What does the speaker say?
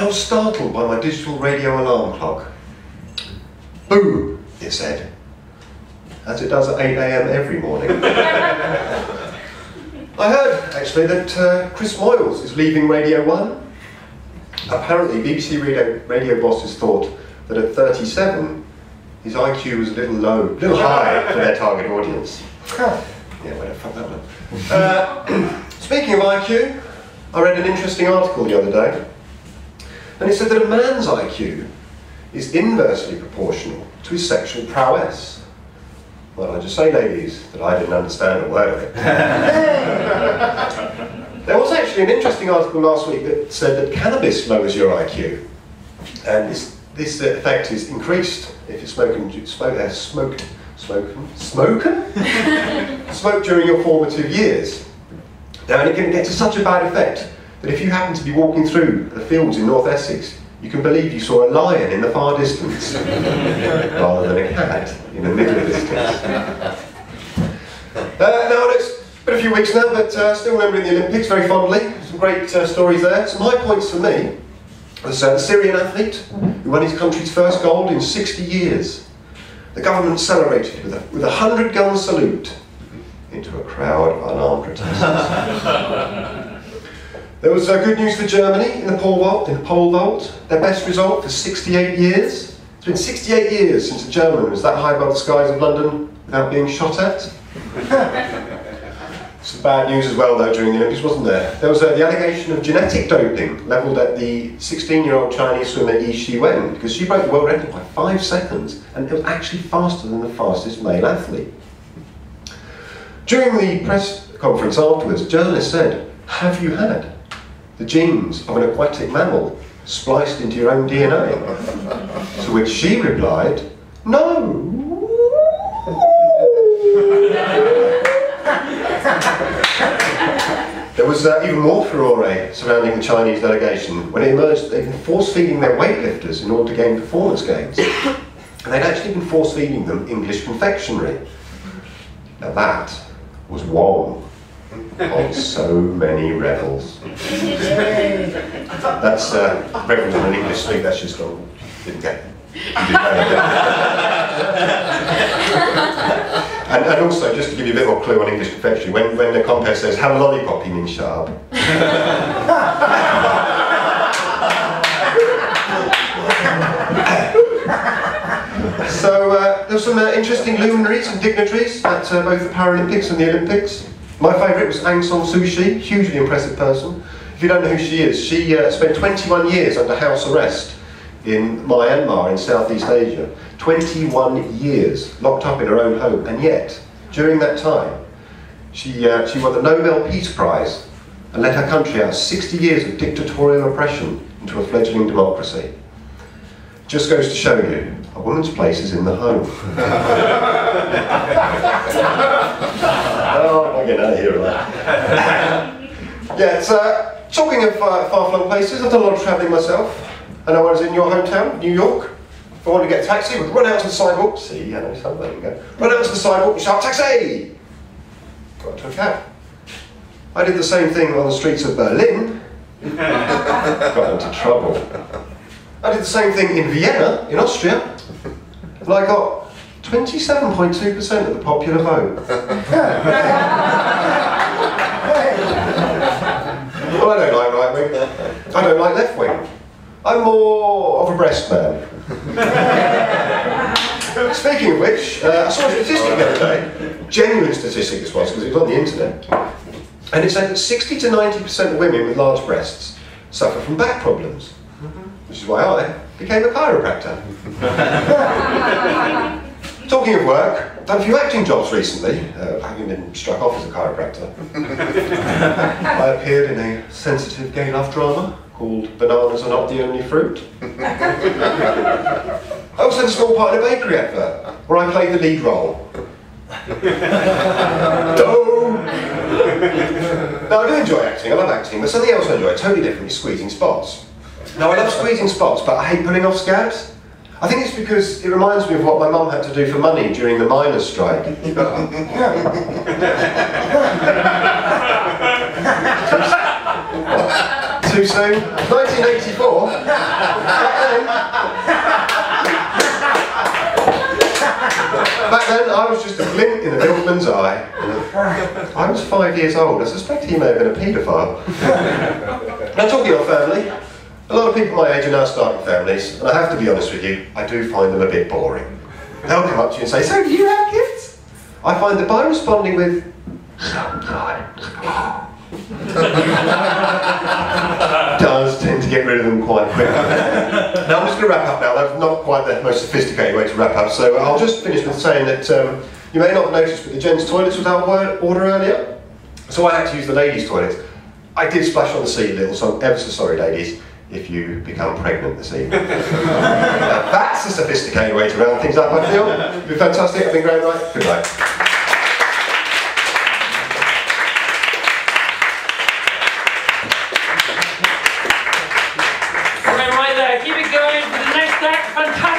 and I was startled by my digital radio alarm clock. Boo, it said, as it does at 8 AM every morning. I heard, actually, that Chris Moyles is leaving Radio 1. Apparently, BBC radio bosses thought that at 37, his IQ was a little high for their target audience. Yeah, well, don't fuck that one. Speaking of IQ, I read an interesting article the other day, and it said that a man's IQ is inversely proportional to his sexual prowess. Well, I just say, ladies, that I didn't understand a word of it. There was actually an interesting article last week that said that cannabis lowers your IQ, and this effect is increased if you're smoked during your formative years. Now, and it can get to such a bad effect that if you happen to be walking through the fields in North Essex, you can believe you saw a lion in the far distance, rather than a cat in the middle distance. Now, it's been a few weeks now, but still remembering the Olympics very fondly. Some great stories there. Some high points for me was the Syrian athlete who won his country's first gold in 60 years. The government celebrated with a 100-gun salute into a crowd of unarmed protesters. There was good news for Germany in the pole vault. Their best result for 68 years. It's been 68 years since a German was that high above the skies of London without being shot at. Some bad news as well, though, during the Olympics, wasn't there? There was the allegation of genetic doping levelled at the 16-year-old Chinese swimmer Yi Shiwen, because she broke the world record by 5 seconds, and it was actually faster than the fastest male athlete. During the press conference afterwards, journalists said, "Have you had the genes of an aquatic mammal spliced into your own DNA?" To which she replied, "No." There was even more furore surrounding the Chinese delegation when it emerged that they'd been force-feeding their weightlifters in order to gain performance gains. And they'd actually been force-feeding them English confectionery. Now that was wrong on so many levels. That's reverend on an English speak, that's just gone. Didn't get it. And also, just to give you a bit more clue on English confectionery, when the compere says, "Have a lollipop," he means shut up. So, there were some interesting luminaries and dignitaries at both the Paralympics and the Olympics. My favourite was Aung San Suu Kyi, hugely impressive person. If you don't know who she is, she spent 21 years under house arrest in Myanmar in Southeast Asia. 21 years locked up in her own home, and yet, during that time, she won the Nobel Peace Prize and led her country out of 60 years of dictatorial oppression into a fledgling democracy. Just goes to show you, a woman's place is in the home. Oh, I'll get out of here with that. Yeah, it's, talking of far-flung places, I've done a lot of travelling myself. I know I was in your hometown, New York. If I wanted to get a taxi, I would run out to the sidewalk. See, I know some, there you go. Run out to the sidewalk and shout, "Taxi!" Got into a cab. I did the same thing on the streets of Berlin. Got into trouble. I did the same thing in Vienna, in Austria. And I got 27.2% of the popular vote. Well, I don't like right wing. I don't like left wing. I'm more of a breast man. Speaking of which, I saw a statistic the other day, genuine statistic this was, because it was on the internet, and it said that 60 to 90% of women with large breasts suffer from back problems, which is why I became a chiropractor. Talking of work, I've done a few acting jobs recently, having been struck off as a chiropractor. I appeared in a sensitive gay love drama called "Bananas Are Not the Only Fruit." I also had a small part in a bakery advert, where I played the lead role. Now, I do enjoy acting, I love acting, but something else I enjoy, totally different, is squeezing spots. Now, I love squeezing spots, but I hate pulling off scabs. I think it's because it reminds me of what my mum had to do for money during the miners' strike. To Too soon? 1984? Back then, I was just a glint in a milkman's eye. I was 5 years old. I suspect he may have been a paedophile. Now, talking of family, a lot of people my age are now starting families, and I have to be honest with you, I do find them a bit boring. They'll come up to you and say, "So, do you have kids?" I find that by responding with, "Sometimes," does tend to get rid of them quite quickly. Now I'm just going to wrap up now. That's not quite the most sophisticated way to wrap up, so I'll just finish with saying that you may not have noticed, but the gents' toilets was out of order earlier, so I had to use the ladies' toilet. I did splash on the seat a little, so I'm ever so sorry, ladies, if you become pregnant this evening. Now, that's a sophisticated way to round things up, I feel. It's been fantastic. I've been great, right? Good night. Right there, keep it going for the next act. Fantastic.